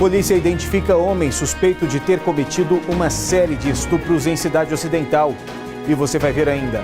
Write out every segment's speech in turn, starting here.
Polícia identifica homem suspeito de ter cometido uma série de estupros em Cidade Ocidental. E você vai ver ainda.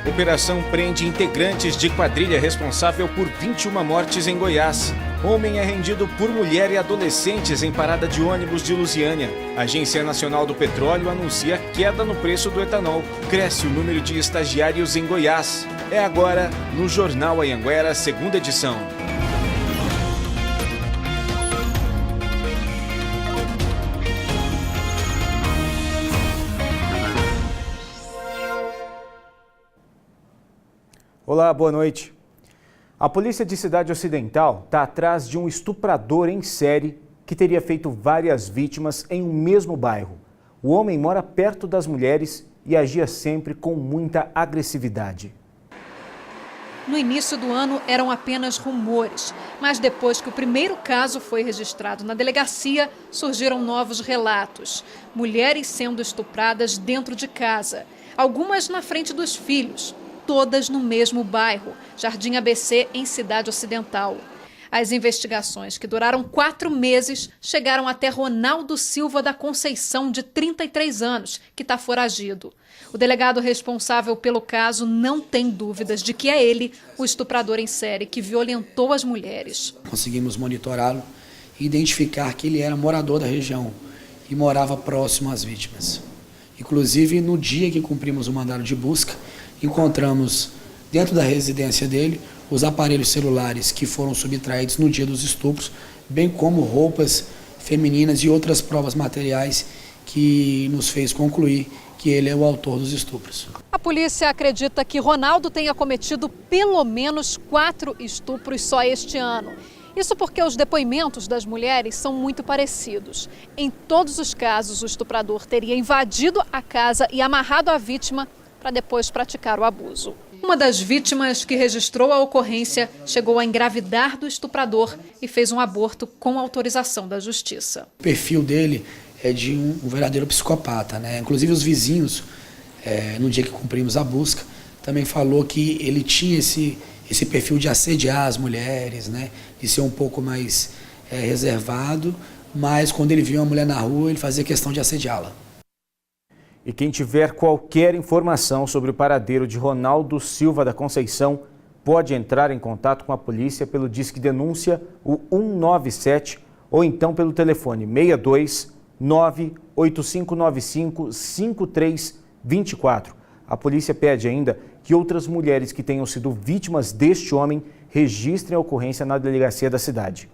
Operação prende integrantes de quadrilha responsável por 21 mortes em Goiás. Homem é rendido por mulher e adolescentes em parada de ônibus de Lusiânia. Agência Nacional do Petróleo anuncia queda no preço do etanol. Cresce o número de estagiários em Goiás. É agora no Jornal Anhanguera, segunda edição. Olá, boa noite. A polícia de Cidade Ocidental está atrás de um estuprador em série que teria feito várias vítimas em um mesmo bairro. O homem mora perto das mulheres e agia sempre com muita agressividade. No início do ano eram apenas rumores, mas depois que o primeiro caso foi registrado na delegacia, surgiram novos relatos. Mulheres sendo estupradas dentro de casa, algumas na frente dos filhos. Todas no mesmo bairro, Jardim ABC, em Cidade Ocidental. As investigações, que duraram 4 meses, chegaram até Ronaldo Silva da Conceição, de 33 anos, que está foragido. O delegado responsável pelo caso não tem dúvidas de que é ele o estuprador em série que violentou as mulheres. Conseguimos monitorá-lo e identificar que ele era morador da região e morava próximo às vítimas. Inclusive, no dia que cumprimos o mandado de busca, encontramos dentro da residência dele os aparelhos celulares que foram subtraídos no dia dos estupros, bem como roupas femininas e outras provas materiais que nos fez concluir que ele é o autor dos estupros. A polícia acredita que Ronaldo tenha cometido pelo menos 4 estupros só este ano. Isso porque os depoimentos das mulheres são muito parecidos. Em todos os casos, o estuprador teria invadido a casa e amarrado a vítima para depois praticar o abuso. Uma das vítimas que registrou a ocorrência chegou a engravidar do estuprador e fez um aborto com autorização da justiça. O perfil dele é de um verdadeiro psicopata, né? Inclusive os vizinhos, no dia que cumprimos a busca, também falou que ele tinha esse perfil de assediar as mulheres, né? De ser um pouco mais reservado, mas quando ele via uma mulher na rua, ele fazia questão de assediá-la. E quem tiver qualquer informação sobre o paradeiro de Ronaldo Silva da Conceição, pode entrar em contato com a polícia pelo Disque Denúncia, o 197, ou então pelo telefone 62 98595 5324. A polícia pede ainda que outras mulheres que tenham sido vítimas deste homem registrem a ocorrência na delegacia da cidade.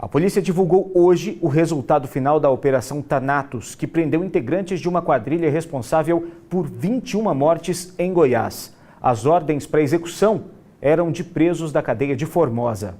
A polícia divulgou hoje o resultado final da Operação Thanatos, que prendeu integrantes de uma quadrilha responsável por 21 mortes em Goiás. As ordens para execução eram de presos da cadeia de Formosa.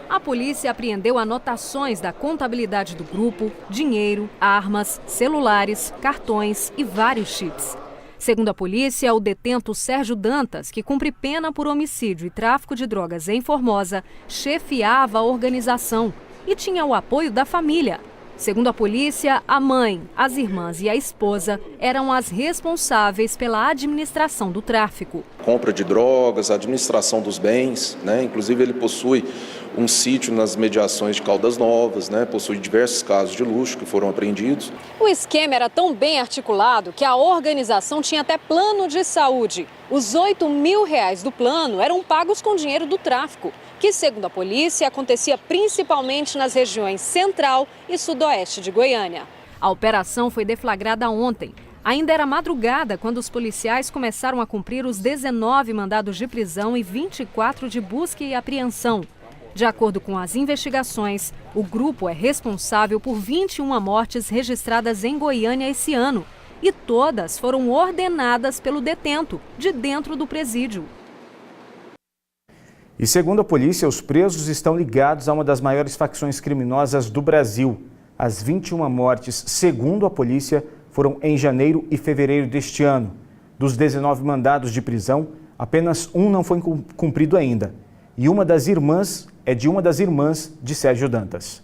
A polícia apreendeu anotações da contabilidade do grupo, dinheiro, armas, celulares, cartões e vários chips. Segundo a polícia, o detento Sérgio Dantas, que cumpre pena por homicídio e tráfico de drogas em Formosa, chefiava a organização e tinha o apoio da família. Segundo a polícia, a mãe, as irmãs e a esposa eram as responsáveis pela administração do tráfico. Compra de drogas, administração dos bens, né? Inclusive ele possui um sítio nas mediações de Caldas Novas, né? Possui diversos casos de luxo que foram apreendidos. O esquema era tão bem articulado que a organização tinha até plano de saúde. Os R$8 mil do plano eram pagos com dinheiro do tráfico, que, segundo a polícia, acontecia principalmente nas regiões central e sudoeste de Goiânia. A operação foi deflagrada ontem. Ainda era madrugada quando os policiais começaram a cumprir os 19 mandados de prisão e 24 de busca e apreensão. De acordo com as investigações, o grupo é responsável por 21 mortes registradas em Goiânia esse ano. E todas foram ordenadas pelo detento, de dentro do presídio. E segundo a polícia, os presos estão ligados a uma das maiores facções criminosas do Brasil. As 21 mortes, segundo a polícia, foram em janeiro e fevereiro deste ano. Dos 19 mandados de prisão, apenas um não foi cumprido ainda. E uma das irmãs é de uma das irmãs de Sérgio Dantas.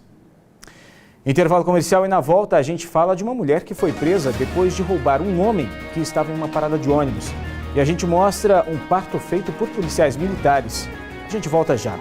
Intervalo comercial e na volta a gente fala de uma mulher que foi presa depois de roubar um homem que estava em uma parada de ônibus. E a gente mostra um parto feito por policiais militares. A gente volta já.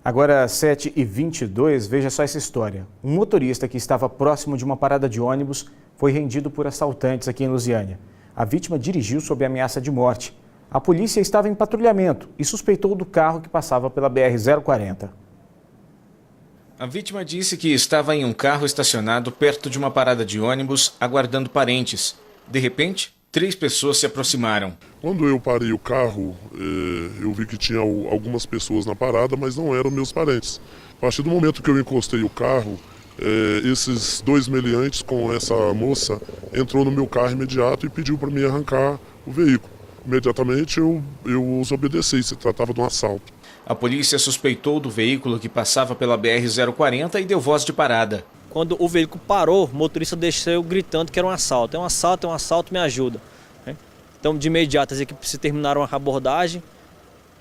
Agora, às 7h22, veja só essa história. Um motorista que estava próximo de uma parada de ônibus foi rendido por assaltantes aqui em Lusiânia. A vítima dirigiu sob ameaça de morte. A polícia estava em patrulhamento e suspeitou do carro que passava pela BR-040. A vítima disse que estava em um carro estacionado perto de uma parada de ônibus, aguardando parentes. De repente, 3 pessoas se aproximaram. Quando eu parei o carro, eu vi que tinha algumas pessoas na parada, mas não eram meus parentes. A partir do momento que eu encostei o carro, esses 2 meliantes com essa moça entrou no meu carro imediato e pediu para me arrancar o veículo. Imediatamente eu os obedeci, se tratava de um assalto. A polícia suspeitou do veículo que passava pela BR-040 e deu voz de parada. Quando o veículo parou, o motorista desceu gritando que era um assalto. É um assalto, me ajuda. Então, de imediato, as equipes se terminaram a abordagem.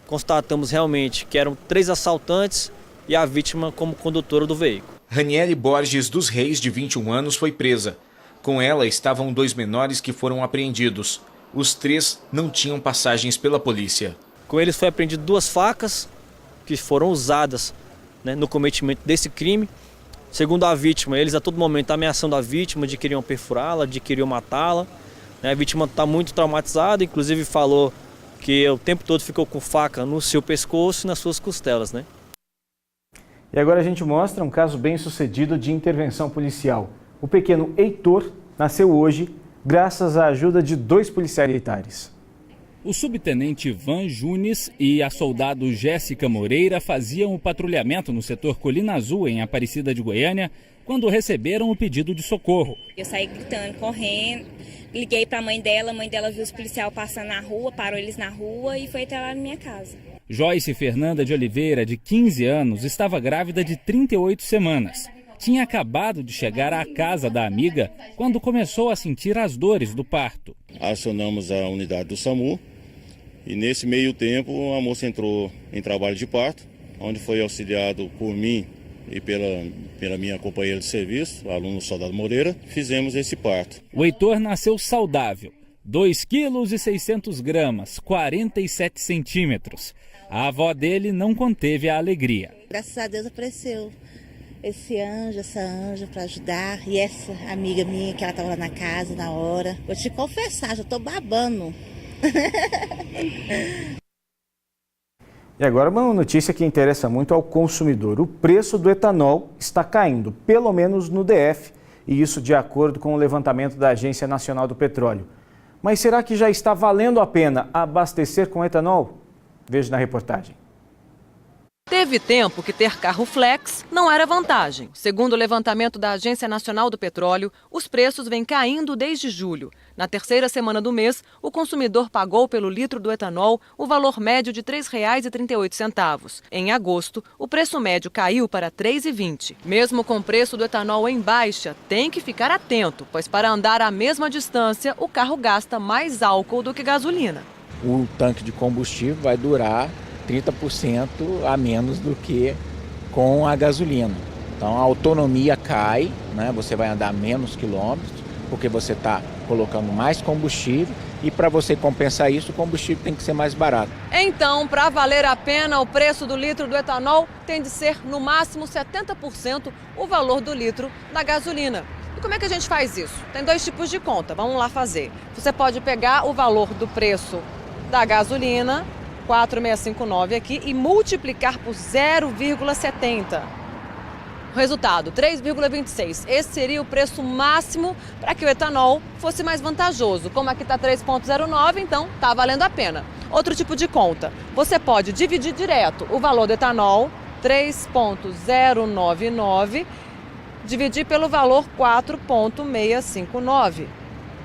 Constatamos realmente que eram 3 assaltantes e a vítima como condutora do veículo. Raniele Borges dos Reis, de 21 anos, foi presa. Com ela estavam 2 menores que foram apreendidos. Os 3 não tinham passagens pela polícia. Com eles foi apreendido 2 facas que foram usadas no cometimento desse crime. Segundo a vítima, eles a todo momento ameaçando a vítima de que queriam perfurá-la, de que queriam matá-la. A vítima está muito traumatizada, inclusive falou que o tempo todo ficou com faca no seu pescoço e nas suas costelas. E agora a gente mostra um caso bem sucedido de intervenção policial. O pequeno Heitor nasceu hoje graças à ajuda de 2 policiais militares. O subtenente Ivan Junes e a soldado Jéssica Moreira faziam o patrulhamento no setor Colina Azul, em Aparecida de Goiânia, quando receberam o pedido de socorro. Eu saí gritando, correndo, liguei para a mãe dela viu os policiais passando na rua, parou eles na rua e foi até lá na minha casa. Joyce Fernanda de Oliveira, de 15 anos, estava grávida de 38 semanas. Tinha acabado de chegar à casa da amiga quando começou a sentir as dores do parto. Acionamos a unidade do SAMU e nesse meio tempo a moça entrou em trabalho de parto, onde foi auxiliado por mim e pela minha companheira de serviço, a aluna Soldado Moreira, fizemos esse parto. O Heitor nasceu saudável, 2,6 kg, 47 centímetros. A avó dele não conteve a alegria. Graças a Deus apareceu essa anja para ajudar. E essa amiga minha que ela estava lá na casa na hora. Vou te confessar, já estou babando. E agora uma notícia que interessa muito ao consumidor. O preço do etanol está caindo, pelo menos no DF, e isso de acordo com o levantamento da Agência Nacional do Petróleo. Mas será que já está valendo a pena abastecer com etanol? Veja na reportagem. Teve tempo que ter carro flex não era vantagem. Segundo o levantamento da Agência Nacional do Petróleo, os preços vêm caindo desde julho. Na terceira semana do mês, o consumidor pagou pelo litro do etanol o valor médio de R$ 3,38. Em agosto, o preço médio caiu para R$ 3,20. Mesmo com o preço do etanol em baixa, tem que ficar atento, pois para andar a mesma distância, o carro gasta mais álcool do que gasolina. O tanque de combustível vai durar 30% a menos do que com a gasolina. Então a autonomia cai, você vai andar menos quilômetros, porque você está colocando mais combustível e para você compensar isso, o combustível tem que ser mais barato. Então, para valer a pena, o preço do litro do etanol tem de ser no máximo 70% o valor do litro da gasolina. E como é que a gente faz isso? Tem 2 tipos de conta, vamos lá fazer. Você pode pegar o valor do preço da gasolina, 4,659 aqui, e multiplicar por 0,70. O resultado, 3,26. Esse seria o preço máximo para que o etanol fosse mais vantajoso. Como aqui está 3,09, então está valendo a pena. Outro tipo de conta, você pode dividir direto o valor do etanol, 3,099, dividir pelo valor 4,659.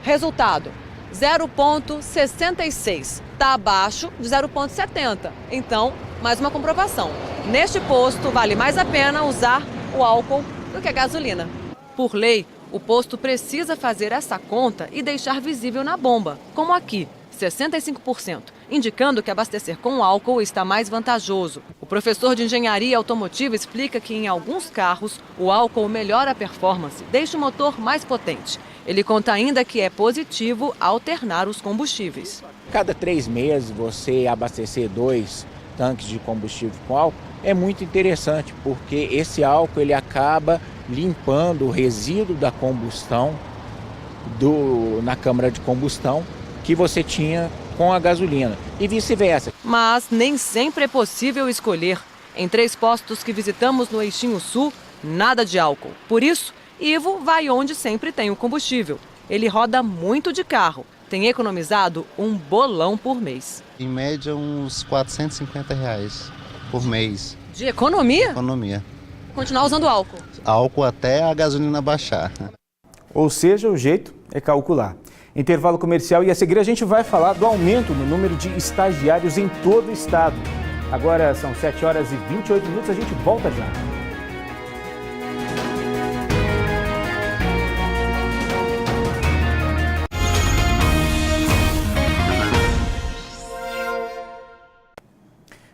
Resultado, 0,66. Está abaixo de 0,70. Então, mais uma comprovação. Neste posto, vale mais a pena usar o álcool do que a gasolina. Por lei, o posto precisa fazer essa conta e deixar visível na bomba, como aqui, 65%, indicando que abastecer com álcool está mais vantajoso. O professor de engenharia automotiva explica que em alguns carros o álcool melhora a performance, deixa o motor mais potente. Ele conta ainda que é positivo alternar os combustíveis. Cada 3 meses você abastecer 2 tanques de combustível com álcool, é muito interessante, porque esse álcool ele acaba limpando o resíduo da combustão na câmara de combustão que você tinha com a gasolina e vice-versa. Mas nem sempre é possível escolher. Em 3 postos que visitamos no Eixinho Sul, nada de álcool. Por isso, Ivo vai onde sempre tem o combustível. Ele roda muito de carro. Tem economizado um bolão por mês. Em média, uns R$450 por mês. De economia? Economia. Continuar usando álcool? Álcool até a gasolina baixar. Ou seja, o jeito é calcular. Intervalo comercial e a seguir a gente vai falar do aumento no número de estagiários em todo o estado. Agora são 7h28, a gente volta já.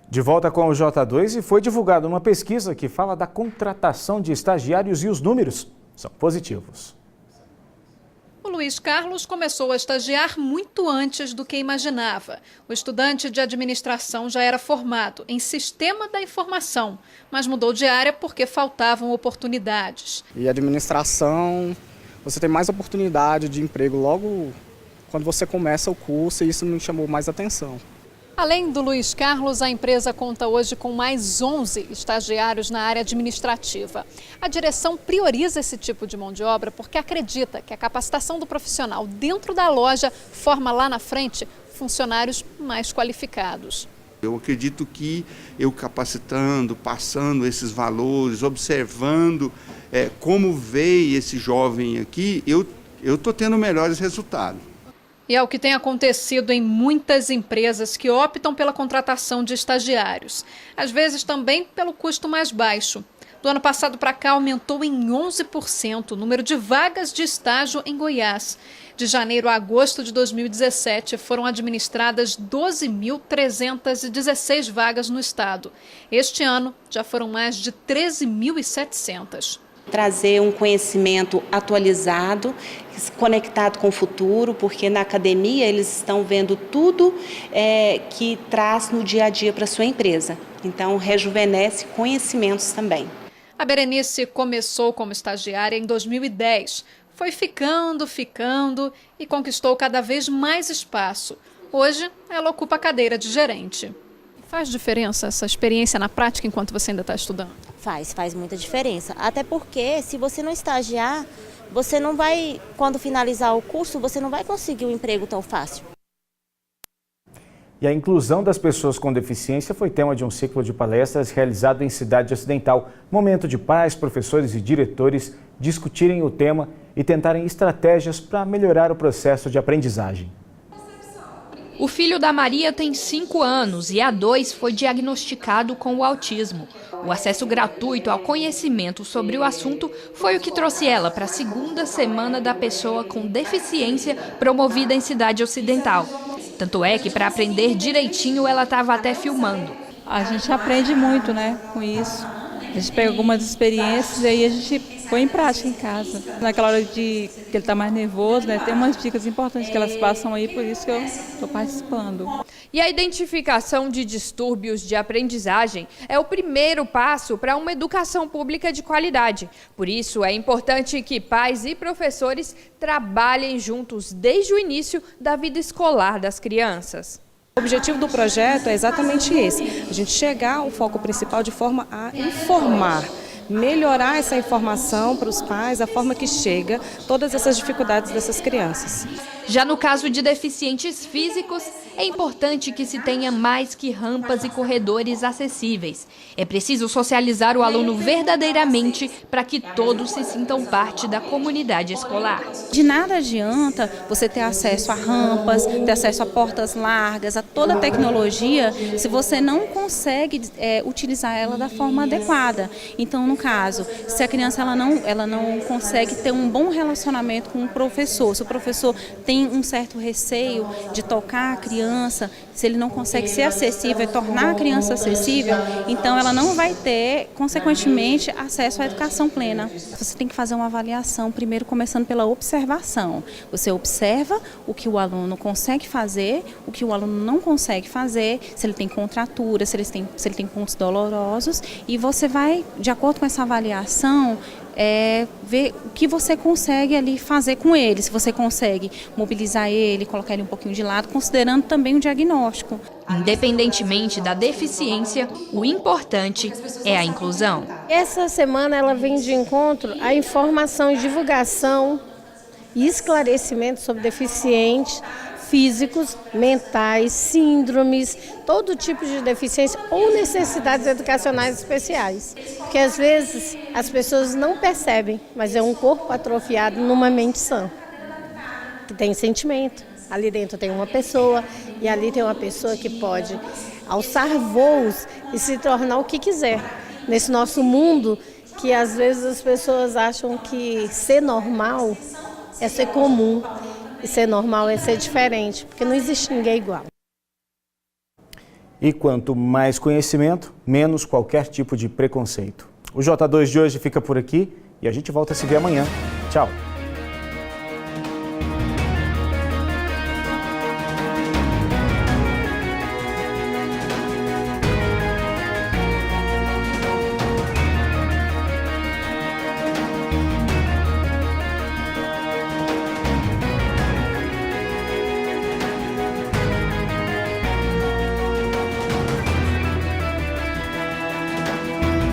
De volta com o J2 e foi divulgada uma pesquisa que fala da contratação de estagiários e os números são positivos. O Luiz Carlos começou a estagiar muito antes do que imaginava. O estudante de administração já era formado em sistema da informação, mas mudou de área porque faltavam oportunidades. E administração, você tem mais oportunidade de emprego logo quando você começa o curso, e isso me chamou mais atenção. Além do Luiz Carlos, a empresa conta hoje com mais 11 estagiários na área administrativa. A direção prioriza esse tipo de mão de obra porque acredita que a capacitação do profissional dentro da loja forma lá na frente funcionários mais qualificados. Eu acredito que eu capacitando, passando esses valores, observando como veio esse jovem aqui, eu estou tendo melhores resultados. E é o que tem acontecido em muitas empresas que optam pela contratação de estagiários. Às vezes também pelo custo mais baixo. Do ano passado para cá aumentou em 11% o número de vagas de estágio em Goiás. De janeiro a agosto de 2017 foram administradas 12.316 vagas no estado. Este ano já foram mais de 13.700. Trazer um conhecimento atualizado, conectado com o futuro, porque na academia eles estão vendo tudo que traz no dia a dia para a sua empresa. Então, rejuvenesce conhecimentos também. A Berenice começou como estagiária em 2010. Foi ficando e conquistou cada vez mais espaço. Hoje, ela ocupa a cadeira de gerente. Faz diferença essa experiência na prática enquanto você ainda está estudando? Faz muita diferença. Até porque se você não estagiar, você não vai, quando finalizar o curso, você não vai conseguir um emprego tão fácil. E a inclusão das pessoas com deficiência foi tema de um ciclo de palestras realizado em Cidade Ocidental. Momento de pais, professores e diretores discutirem o tema e tentarem estratégias para melhorar o processo de aprendizagem. O filho da Maria tem 5 anos e há 2 foi diagnosticado com o autismo. O acesso gratuito ao conhecimento sobre o assunto foi o que trouxe ela para a 2ª semana da pessoa com deficiência promovida em Cidade Ocidental. Tanto é que para aprender direitinho ela estava até filmando. A gente aprende muito, né, com isso. A gente pega algumas experiências e aí a gente põe em prática em casa. Naquela hora que ele está mais nervoso, né, tem umas dicas importantes que elas passam aí, por isso que eu estou participando. E a identificação de distúrbios de aprendizagem é o primeiro passo para uma educação pública de qualidade. Por isso, é importante que pais e professores trabalhem juntos desde o início da vida escolar das crianças. O objetivo do projeto é exatamente esse, a gente chegar ao foco principal de forma a informar, melhorar essa informação para os pais, a forma que chega todas essas dificuldades dessas crianças. Já no caso de deficientes físicos, é importante que se tenha mais que rampas e corredores acessíveis. É preciso socializar o aluno verdadeiramente para que todos se sintam parte da comunidade escolar. De nada adianta você ter acesso a rampas, ter acesso a portas largas, a toda a tecnologia, se você não consegue utilizar ela da forma adequada. Então, no caso, se a criança ela não consegue ter um bom relacionamento com o professor, se o professor tem tem um certo receio de tocar a criança, se ele não consegue ser acessível e tornar a criança acessível, então ela não vai ter, consequentemente, acesso à educação plena. Você tem que fazer uma avaliação, primeiro começando pela observação. Você observa o que o aluno consegue fazer, o que o aluno não consegue fazer, se ele tem contratura, se ele tem pontos dolorosos, e você vai, de acordo com essa avaliação, ver o que você consegue ali fazer com ele, se você consegue mobilizar ele, colocar ele um pouquinho de lado, considerando também o diagnóstico. Independentemente da deficiência, o importante é a inclusão. Essa semana ela vem de encontro à informação e divulgação e esclarecimento sobre deficientes físicos, mentais, síndromes, todo tipo de deficiência ou necessidades educacionais especiais. Porque às vezes as pessoas não percebem, mas é um corpo atrofiado numa mente sã, que tem sentimento. Ali dentro tem uma pessoa e ali tem uma pessoa que pode alçar voos e se tornar o que quiser. Nesse nosso mundo que às vezes as pessoas acham que ser normal é ser comum. E ser normal é ser diferente, porque não existe ninguém igual. E quanto mais conhecimento, menos qualquer tipo de preconceito. O J2 de hoje fica por aqui e a gente volta a se ver amanhã. Tchau!